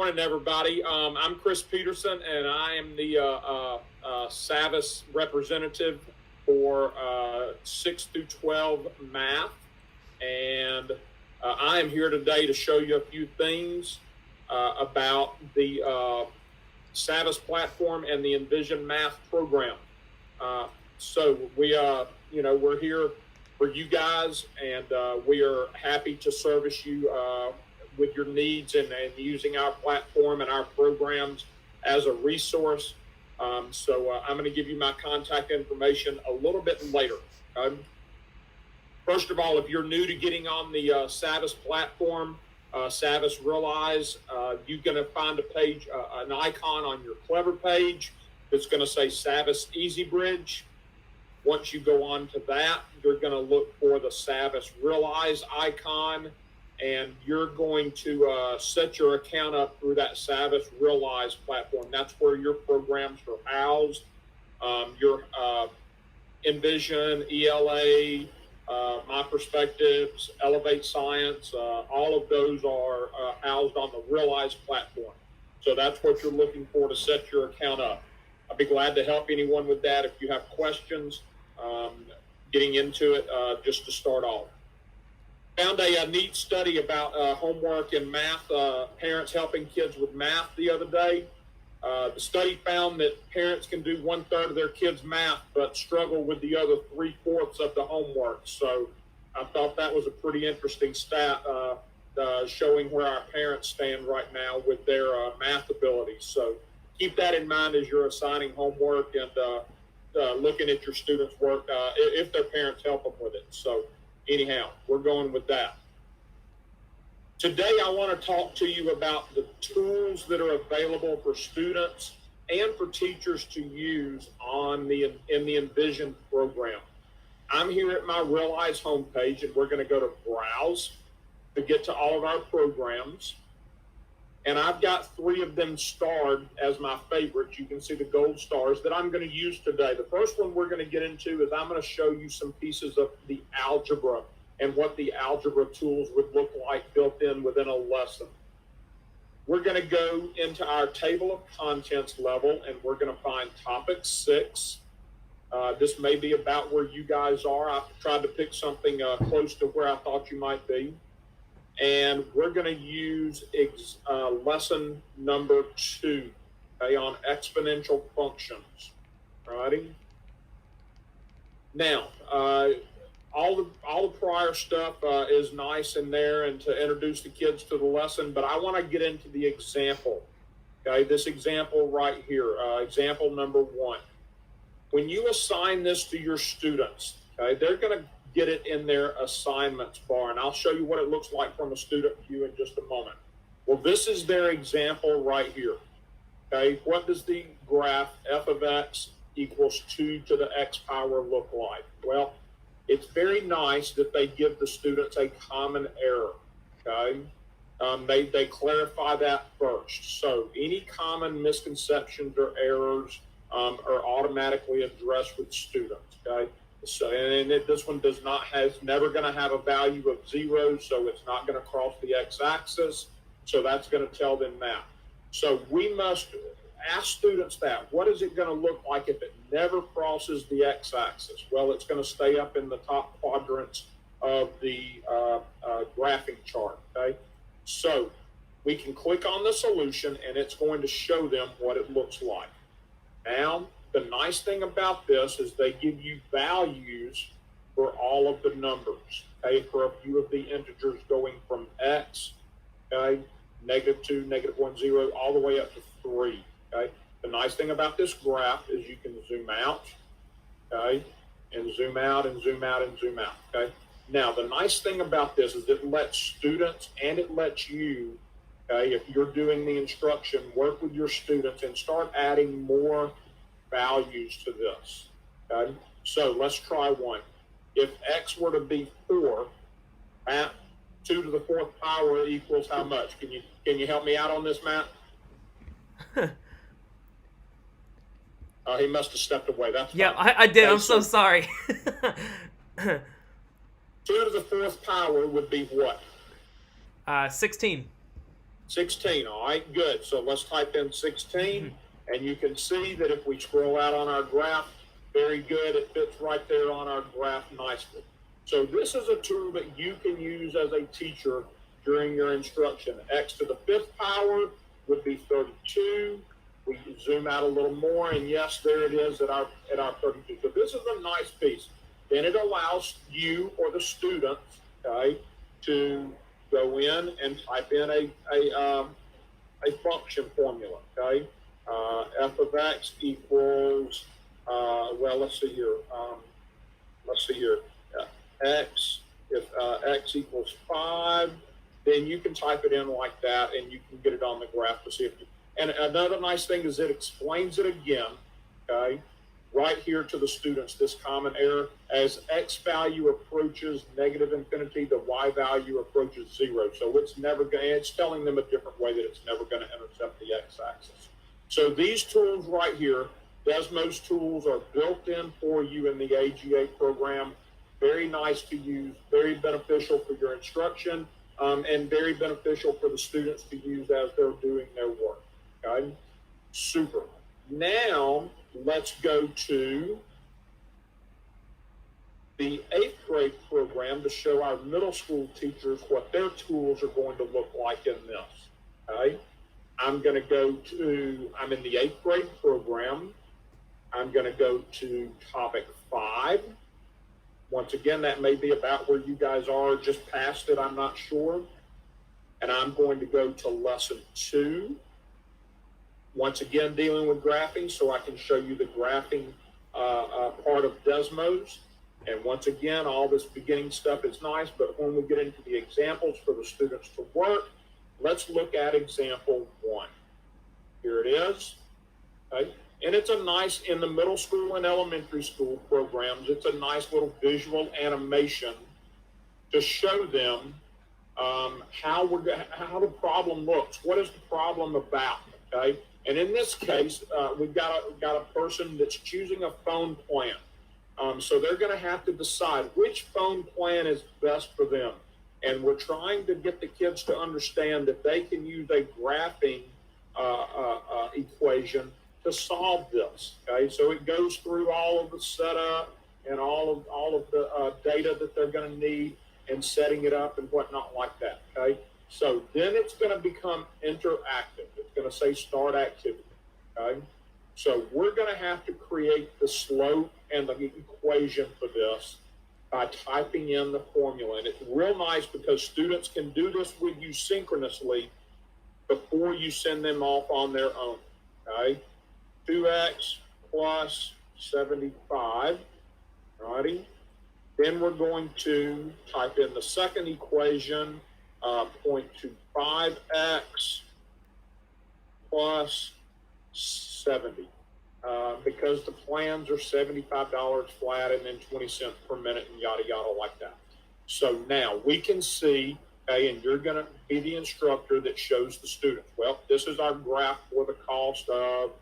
morning, everybody. I'm Chris Peterson, and I am the SAVIS representative for 6 through 12 math. And I am here today to show you a few things about the SAVIS platform and the enVision math program. So we're here for you guys, and we are happy to service you with your needs and using our platform and our programs as a resource. So I'm going to give you my contact information a little bit later. First of all, if you're new to getting on the SAVIS platform, SAVIS Realize, you're going to find a page, an icon on your Clever page that's going to say SAVIS Easy Bridge. Once you go on to that, you're going to look for the SAVIS Realize icon, and you're going to set your account up through that SAVIS Realize platform. That's where your programs are housed. Your enVision, ELA, My Perspectives, Elevate Science, all of those are housed on the Realize platform. So that's what you're looking for to set your account up. I'd be glad to help anyone with that if you have questions. Getting into it just to start off. Found a neat study about homework and math, parents helping kids with math the other day. The study found that parents can do 1/3 of their kids' math, but struggle with the other 3/4 of the homework. So I thought that was a pretty interesting stat showing where our parents stand right now with their math abilities. So keep that in mind as you're assigning homework and looking at your students' work if their parents help them with it. So anyhow, we're going with that. Today, I want to talk to you about the tools that are available for students and for teachers to use in the enVision program. I'm here at my Realize homepage, and we're going to go to Browse to get to all of our programs. And I've got 3 of them starred as my favorites. You can see the gold stars that I'm going to use today. The first one we're going to get into is I'm going to show you some pieces of the algebra and what the algebra tools would look like built in within a lesson. We're going to go into our table of contents level, and we're going to find topic 6. This may be about where you guys are. I've tried to pick something close to where I thought you might be. And we're going to use lesson number 2, okay, on exponential functions. Alrighty. Now, all the prior stuff is nice in there and to introduce the kids to the lesson, but I want to get into the example. Okay, this example right here, example number 1. When you assign this to your students, okay, they're going to get it in their assignments bar, and I'll show you what it looks like from a student view in just a moment. Well, this is their example right here. Okay, what does the graph f of x equals 2 to the x power look like? Well, it's very nice that they give the students a common error. Okay, they clarify that first. So any common misconceptions or errors are automatically addressed with students. Okay. So, and this one never going to have a value of 0, so it's not going to cross the x-axis. So that's going to tell them that. So we must ask students that. What is it going to look like if it never crosses the x-axis? Well, it's going to stay up in the top quadrants of the graphing chart. Okay, so we can click on the solution, and it's going to show them what it looks like. Now, the nice thing about this is they give you values for all of the numbers, okay, for a few of the integers going from x, okay, -2, -1, 0, all the way up to 3, okay. The nice thing about this graph is you can zoom out, okay, and zoom out and zoom out and zoom out, okay. Now, the nice thing about this is it lets students and it lets you, okay, if you're doing the instruction, work with your students and start adding more values to this. Okay, so let's try one. If x were to be 4, Matt, 2 to the 4th power equals how much? Can you help me out on this, Matt? He must have stepped away. That's yeah, fine. I did. Okay, I'm so sorry. 2 to the 4th power would be what? 16. 16, all right, good. So let's type in 16, and you can see that if we scroll out on our graph, very good, it fits right there on our graph nicely. So this is a tool that you can use as a teacher during your instruction. X to the 5th power would be 32. We can zoom out a little more, and yes, there it is at our 32. So this is a nice piece. Then it allows you or the students, okay, to go in and type in a function formula, okay? F of X equals, well, let's see here. X, if X equals 5, then you can type it in like that, and you can get it on the graph to see if you, and another nice thing is it explains it again, okay? Right here to the students, this common error, as X value approaches negative infinity, the Y value approaches 0. So it's telling them a different way that it's never going to intercept the X axis. So these tools right here, Desmos tools, are built in for you in the AGA program. Very nice to use, very beneficial for your instruction, and very beneficial for the students to use as they're doing their work, okay? Super. Now, let's go to the 8th grade program to show our middle school teachers what their tools are going to look like in this, okay? I'm in the 8th grade program. I'm going to go to topic 5. Once again, that may be about where you guys are, just past it, I'm not sure. And I'm going to go to lesson 2. Once again, dealing with graphing, so I can show you the graphing part of Desmos. And once again, all this beginning stuff is nice, but when we get into the examples for the students to work, let's look at example 1. Here it is. Okay. And it's a nice, in the middle school and elementary school programs, it's a nice little visual animation to show them how the problem looks. What is the problem about? Okay. And in this case, we've got a person that's choosing a phone plan. So they're going to have to decide which phone plan is best for them. And we're trying to get the kids to understand that they can use a graphing equation to solve this. Okay, so it goes through all of the setup and all of the data that they're going to need and setting it up and whatnot like that. Okay, so then it's going to become interactive. It's going to say start activity. Okay, so we're going to have to create the slope and the equation for this by typing in the formula. And it's real nice because students can do this with you synchronously before you send them off on their own. Okay, 2x plus 75, righty? Then we're going to type in the second equation, 0.25x plus 70, because the plans are $75 flat and then 20 cents per minute and yada, yada like that. So now we can see, okay, and you're going to be the instructor that shows the students. Well, this is our graph for the cost of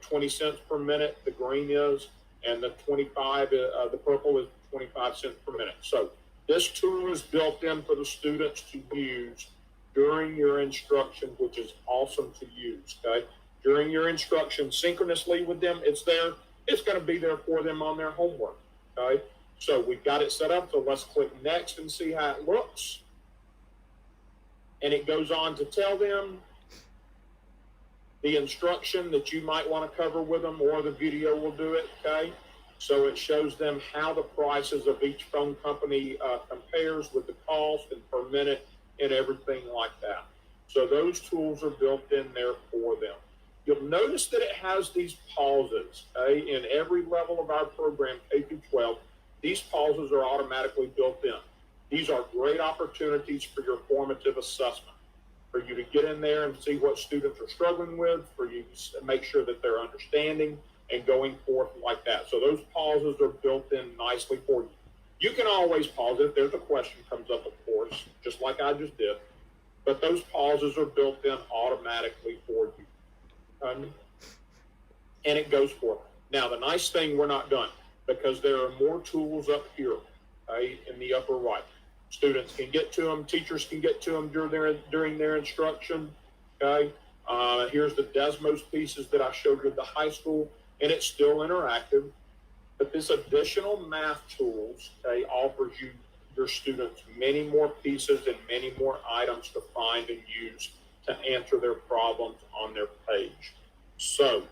20 cents per minute, the green is, and the 25, the purple is 25 cents per minute. So this tool is built in for the students to use during your instruction, which is awesome to use, okay? During your instruction synchronously with them, it's there. It's going to be there for them on their homework, okay? So we've got it set up, so let's click next and see how it looks. And it goes on to tell them the instruction that you might want to cover with them, or the video will do it, okay? So it shows them how the prices of each phone company compares with the cost and per minute and everything like that. So those tools are built in there for them. You'll notice that it has these pauses, okay? In every level of our program, K through 12, these pauses are automatically built in. These are great opportunities for your formative assessment, for you to get in there and see what students are struggling with, for you to make sure that they're understanding and going forth like that. So those pauses are built in nicely for you. You can always pause if there's a question comes up, of course, just like I just did. But those pauses are built in automatically for you. And it goes forth. Now, the nice thing, we're not done, because there are more tools up here, in the upper right. Students can get to them, teachers can get to them during their instruction, okay? Here's the Desmos pieces that I showed you at the high school, and it's still interactive. But this additional math tools, okay, offers your students many more pieces and many more items to find and use to answer their problems on their page. So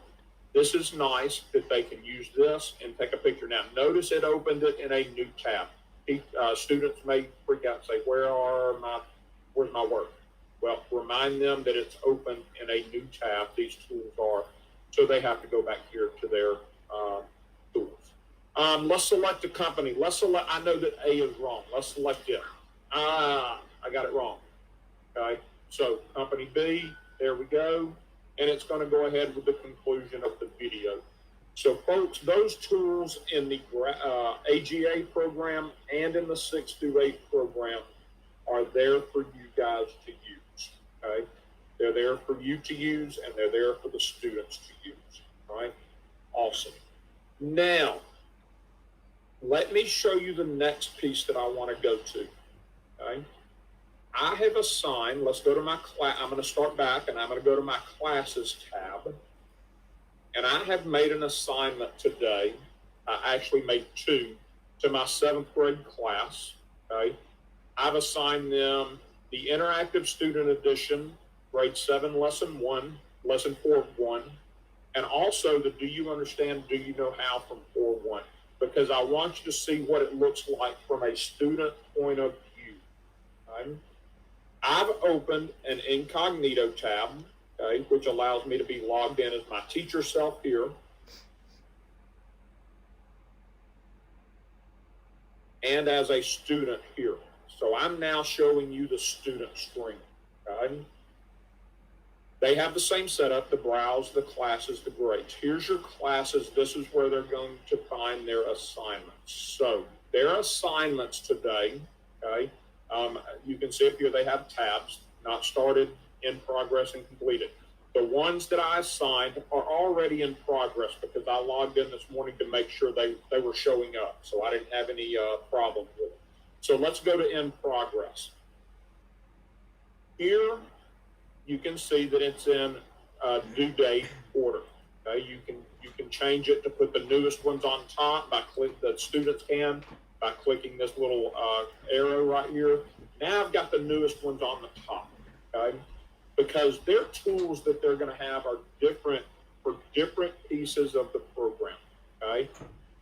this is nice that they can use this and take a picture. Now, notice it opened it in a new tab. Students may freak out and say, where's my work? Well, remind them that it's open in a new tab. These tools are, so they have to go back here to their tools. Let's select a company. I know that A is wrong. Let's select it. I got it wrong. Okay, so company B, there we go. And it's going to go ahead with the conclusion of the video. So folks, those tools in the AGA program and in the 6 through 8 program are there for you guys to use, okay? They're there for you to use, and they're there for the students to use, all right? Awesome. Now, let me show you the next piece that I want to go to, okay? I have assigned, let's go to my class, I'm going to start back, and I'm going to go to my classes tab. And I have made an assignment today. I actually made 2 to my 7th grade class. Okay, I've assigned them the Interactive Student Edition, grade 7, lesson 1, lesson 4.1, and also the Do You Understand, Do You Know How from 4.1, because I want you to see what it looks like from a student point of view. Okay? I've opened an incognito tab, okay, which allows me to be logged in as my teacher self here. And as a student here. So I'm now showing you the student screen, okay? They have the same setup, the browse, the classes, the grades. Here's your classes. This is where they're going to find their assignments. So their assignments today, okay, you can see up here they have tabs, not started, in progress, and completed. The ones that I assigned are already in progress because I logged in this morning to make sure they were showing up. So I didn't have any problems with it. So let's go to in progress. Here you can see that it's in due date order. Okay, you can change it to put the newest ones on top by the students can by clicking this little arrow right here. Now I've got the newest ones on the top. Okay. Because their tools that they're going to have are different for different pieces of the program, okay?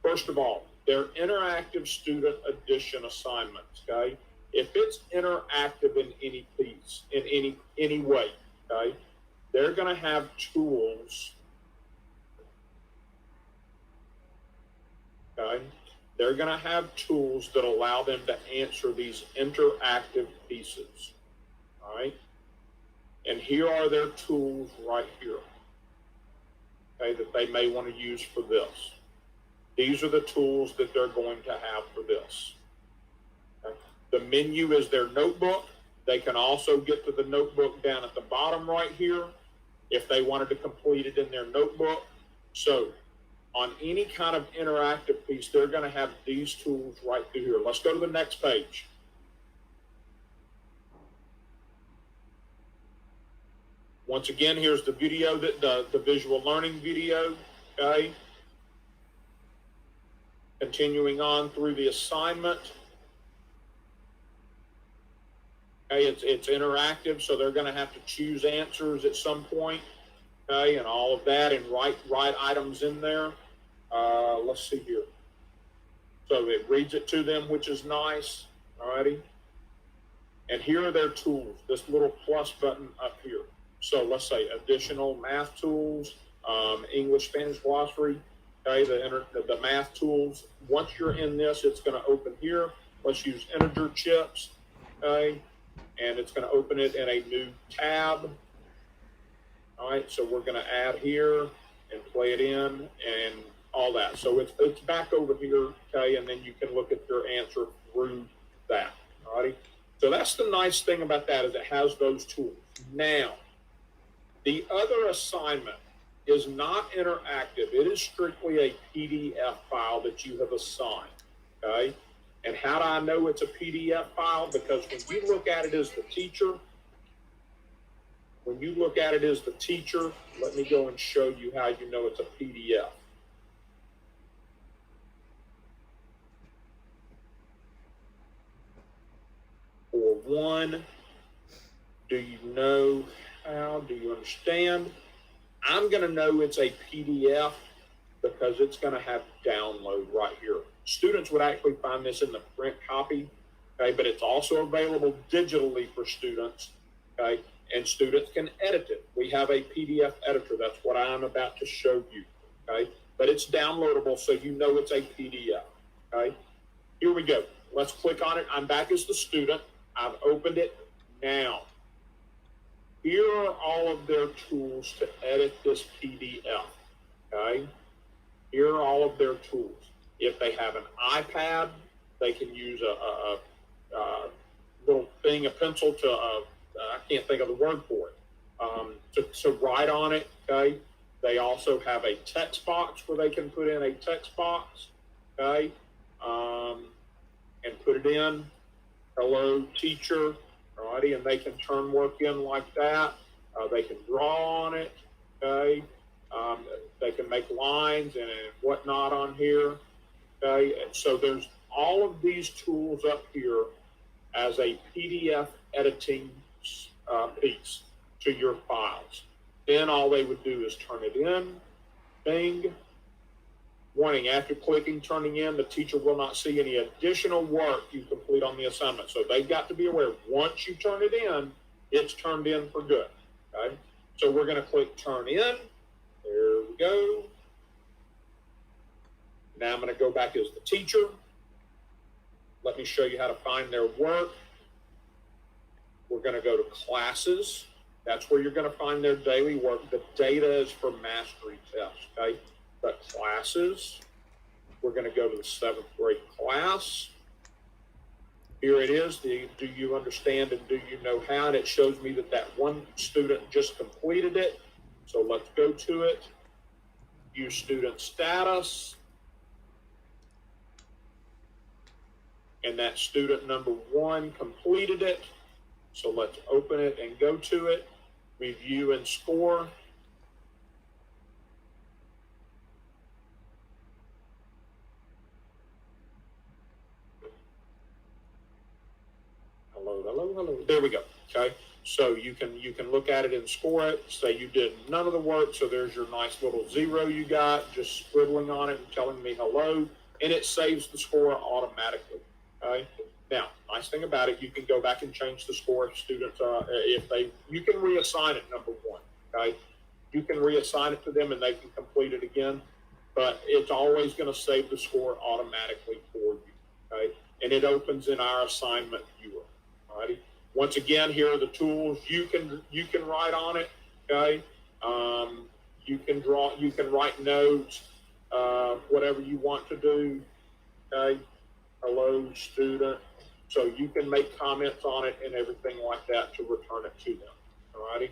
First of all, their interactive student edition assignments, okay? If it's interactive in any piece, in any way, okay, they're going to have tools, okay? They're going to have tools that allow them to answer these interactive pieces, all right? And here are their tools right here, okay, that they may want to use for this. These are the tools that they're going to have for this. Okay. The menu is their notebook. They can also get to the notebook down at the bottom right here if they wanted to complete it in their notebook. So on any kind of interactive piece, they're going to have these tools right through here. Let's go to the next page. Once again, here's the video, the visual learning video, okay? Continuing on through the assignment. Okay, it's interactive, so they're going to have to choose answers at some point, okay, and all of that, and write items in there. Let's see here. So it reads it to them, which is nice, all righty? And here are their tools, this little plus button up here. So let's say additional math tools, English, Spanish glossary, okay, the math tools. Once you're in this, it's going to open here. Let's use integer chips, okay, and it's going to open it in a new tab. All right, so we're going to add here and play it in and all that. So it's back over here, okay, and then you can look at your answer through that, all righty? So that's the nice thing about that is it has those tools. Now, the other assignment is not interactive. It is strictly a PDF file that you have assigned, okay? And how do I know it's a PDF file? Because when you look at it as the teacher, let me go and show you how you know it's a PDF. For one, do you know how? Do you understand? I'm going to know it's a PDF because it's going to have download right here. Students would actually find this in the print copy, okay, but it's also available digitally for students, okay, and students can edit it. We have a PDF editor. That's what I'm about to show you, okay, but it's downloadable so you know it's a PDF, okay. Here we go. Let's click on it. I'm back as the student. I've opened it now. Here are all of their tools to edit this PDF, okay? Here are all of their tools. If they have an iPad, they can use a little thing, a pencil to, I can't think of the word for it, to write on it, okay? They also have a text box where they can put in a text box, okay? And put it in, hello teacher, alrighty, and they can turn work in like that. They can draw on it, okay? They can make lines and whatnot on here, okay? And so there's all of these tools up here as a PDF editing piece to your files. Then all they would do is turn it in, bing. Warning, after clicking turning in, the teacher will not see any additional work you complete on the assignment. So they've got to be aware, once you turn it in, it's turned in for good, okay? So we're gonna click turn in, there we go. Now I'm gonna go back as the teacher. Let me show you how to find their work. We're gonna go to classes. That's where you're gonna find their daily work. The data is for mastery tests, okay? But classes, we're going to go to the 7th grade class. Here it is, the do you understand and do you know how? And it shows me that that one student just completed it. So let's go to it. View student status. And that student number 1 completed it. So let's open it and go to it. Review and score. Hello. There we go. Okay. So you can look at it and score it. Say you did none of the work. So there's your nice little 0 you got, just scribbling on it and telling me hello. And it saves the score automatically. Okay. Now, nice thing about it, you can go back and change the score if students, you can reassign it, number 1. Okay. You can reassign it to them and they can complete it again. But it's always going to save the score automatically for you. Okay. And it opens in our assignment viewer. Alrighty. Once again, here are the tools. You can write on it. Okay. You can draw. You can write notes. Whatever you want to do. Okay. Hello, student. So you can make comments on it and everything like that to return it to them. Alrighty.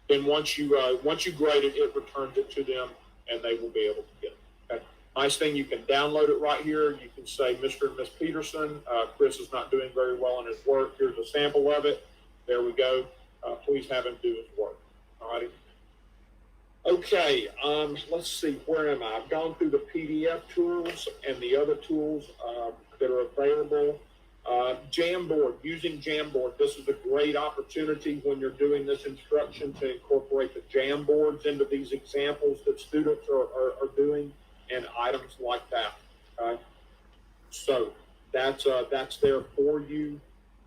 Then once you grade it, it returns it to them, and they will be able to get it. Okay. Nice thing, you can download it right here. You can say, Mr. and Miss Peterson, Chris is not doing very well in his work. Here's a sample of it. There we go. Please have him do his work. All righty. Okay, let's see, where am I? I've gone through the PDF tools and the other tools that are available. Jamboard, using Jamboard. This is a great opportunity when you're doing this instruction to incorporate the Jamboards into these examples that students are doing and items like that. So that's there for you.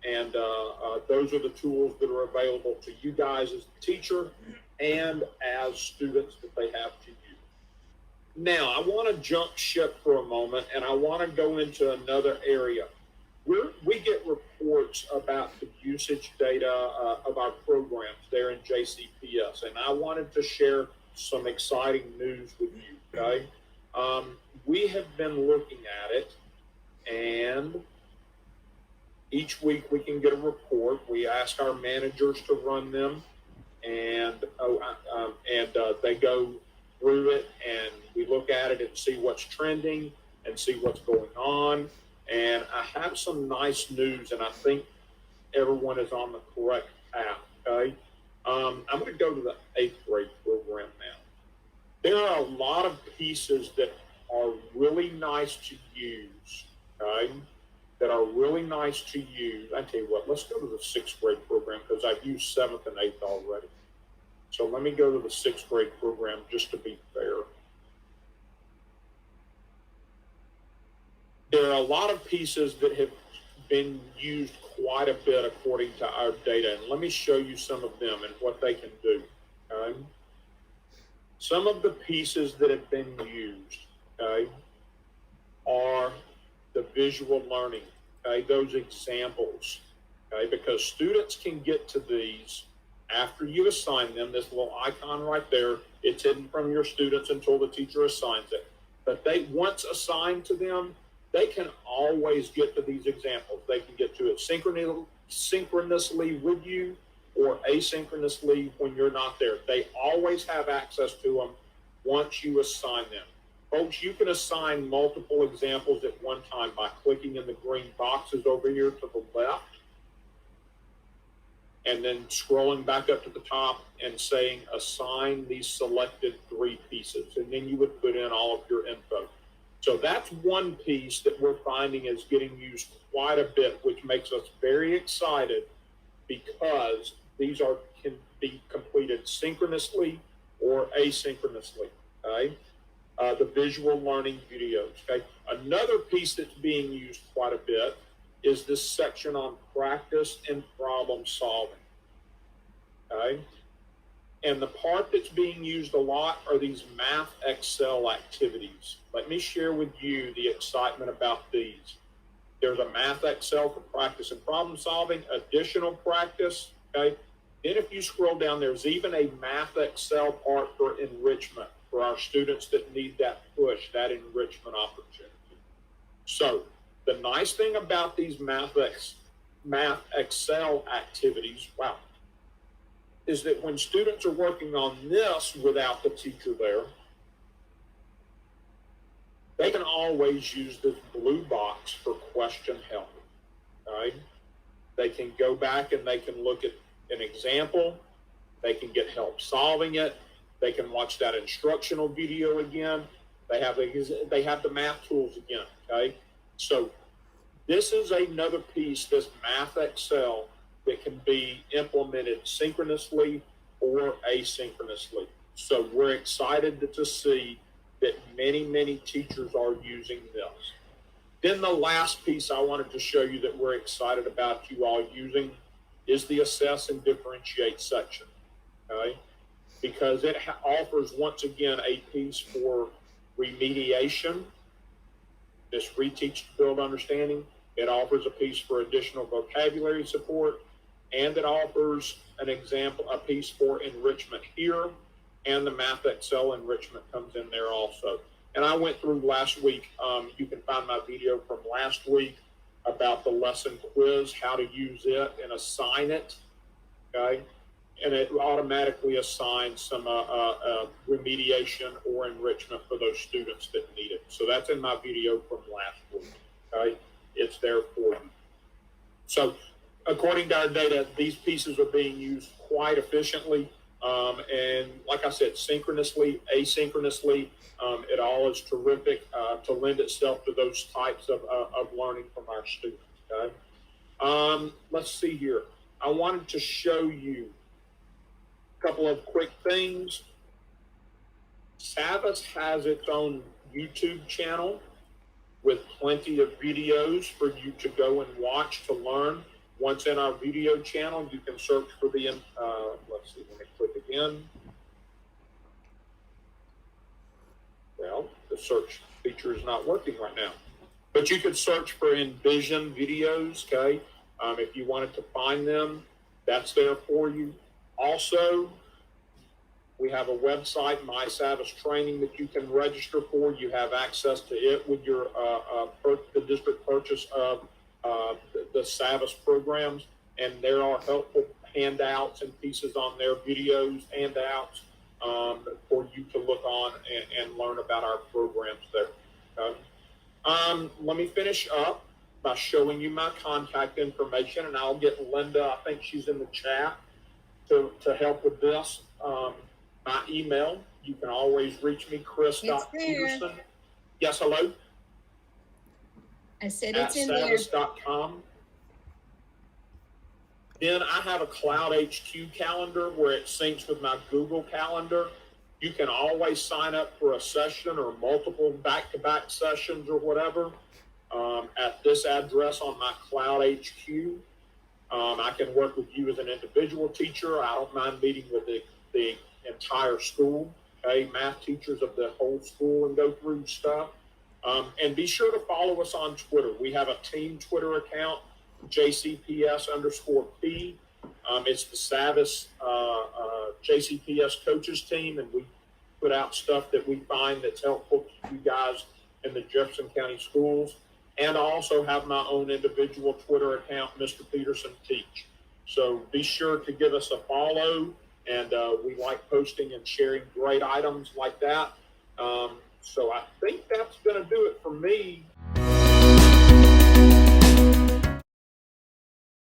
And those are the tools that are available to you guys as the teacher and as students that they have to use. Now, I want to jump ship for a moment, and I want to go into another area. We get reports about the usage data of our programs there in JCPS, and I wanted to share some exciting news with you, okay? We have been looking at it, and each week we can get a report. We ask our managers to run them, and they go through it, and we look at it and see what's trending and see what's going on. And I have some nice news, and I think everyone is on the correct path, okay? I'm going to go to the 8th grade program now. There are a lot of pieces that are really nice to use, okay? That are really nice to use. I tell you what, let's go to the 6th grade program because I've used 7th and 8th already. So let me go to the 6th grade program just to be fair. There are a lot of pieces that have been used quite a bit according to our data, and let me show you some of them and what they can do. Okay? Some of the pieces that have been used, okay, are the visual learning, okay, those examples, okay, because students can get to these after you assign them. This little icon right there, it's hidden from your students until the teacher assigns it. But they, once assigned to them, they can always get to these examples. They can get to it synchronously with you or asynchronously when you're not there. They always have access to them once you assign them. Folks, you can assign multiple examples at one time by clicking in the green boxes over here to the left and then scrolling back up to the top and saying assign these selected 3 pieces. And then you would put in all of your info. So that's one piece that we're finding is getting used quite a bit, which makes us very excited because these can be completed synchronously or asynchronously, okay? The visual learning videos, okay? Another piece that's being used quite a bit is this section on practice and problem solving, okay? And the part that's being used a lot are these Math Excel activities. Let me share with you the excitement about these. There's a Math Excel for practice and problem solving, additional practice, okay? Then if you scroll down, there's even a Math Excel part for enrichment for our students that need that push, that enrichment opportunity. So the nice thing about these Math Excel activities, wow, is that when students are working on this without the teacher there, they can always use this blue box for question help, right? They can go back and they can look at an example. They can get help solving it. They can watch that instructional video again. They have the math tools again, okay? So this is another piece, this Math Excel, that can be implemented synchronously or asynchronously. So we're excited to see that many, many teachers are using this. Then the last piece I wanted to show you that we're excited about you all using is the Assess and Differentiate section, okay? Because it offers, once again, a piece for remediation, this reteach to build understanding. It offers a piece for additional vocabulary support, and it offers an example, a piece for enrichment here, and the Math Excel enrichment comes in there also. And I went through last week. You can find my video from last week about the lesson quiz, how to use it and assign it, okay? And it automatically assigns some remediation or enrichment for those students that need it. So that's in my video from last week, okay? It's there for you. So according to our data, these pieces are being used quite efficiently. And like I said, synchronously, asynchronously, it all is terrific to lend itself to those types of learning from our students, okay? Let's see here. I wanted to show you a couple of quick things. Savas has its own YouTube channel with plenty of videos for you to go and watch to learn. Once in our video channel, you can search for the, let's see, let me click again. Well, the search feature is not working right now. But you could search for enVision videos, okay? If you wanted to find them, that's there for you. Also, we have a website, My Savas Training, that you can register for. You have access to it with your the district purchase of the Savas programs, and there are helpful handouts and pieces on there, videos, handouts for you to look on and learn about our programs there. Okay? Let me finish up by showing you my contact information, and I'll get Linda, I think she's in the chat, to help with this. My email, you can always reach me, chris.peterson. Yes, hello? I said it's in there. @savas.com. Then I have a Cloud HQ calendar where it syncs with my Google Calendar. You can always sign up for a session or multiple back-to-back sessions or whatever at this address on my Cloud HQ. I can work with you as an individual teacher. I don't mind meeting with the entire school, okay, math teachers of the whole school, and go through stuff. And be sure to follow us on Twitter. We have a team Twitter account, JCPS_P. It's the Savas JCPS coaches team, and we put out stuff that we find that's helpful to you guys in the Jefferson County schools. And I also have my own individual Twitter account, Mr. Peterson Teach. So be sure to give us a follow, and we like posting and sharing great items like that. So I think that's going to do it for me.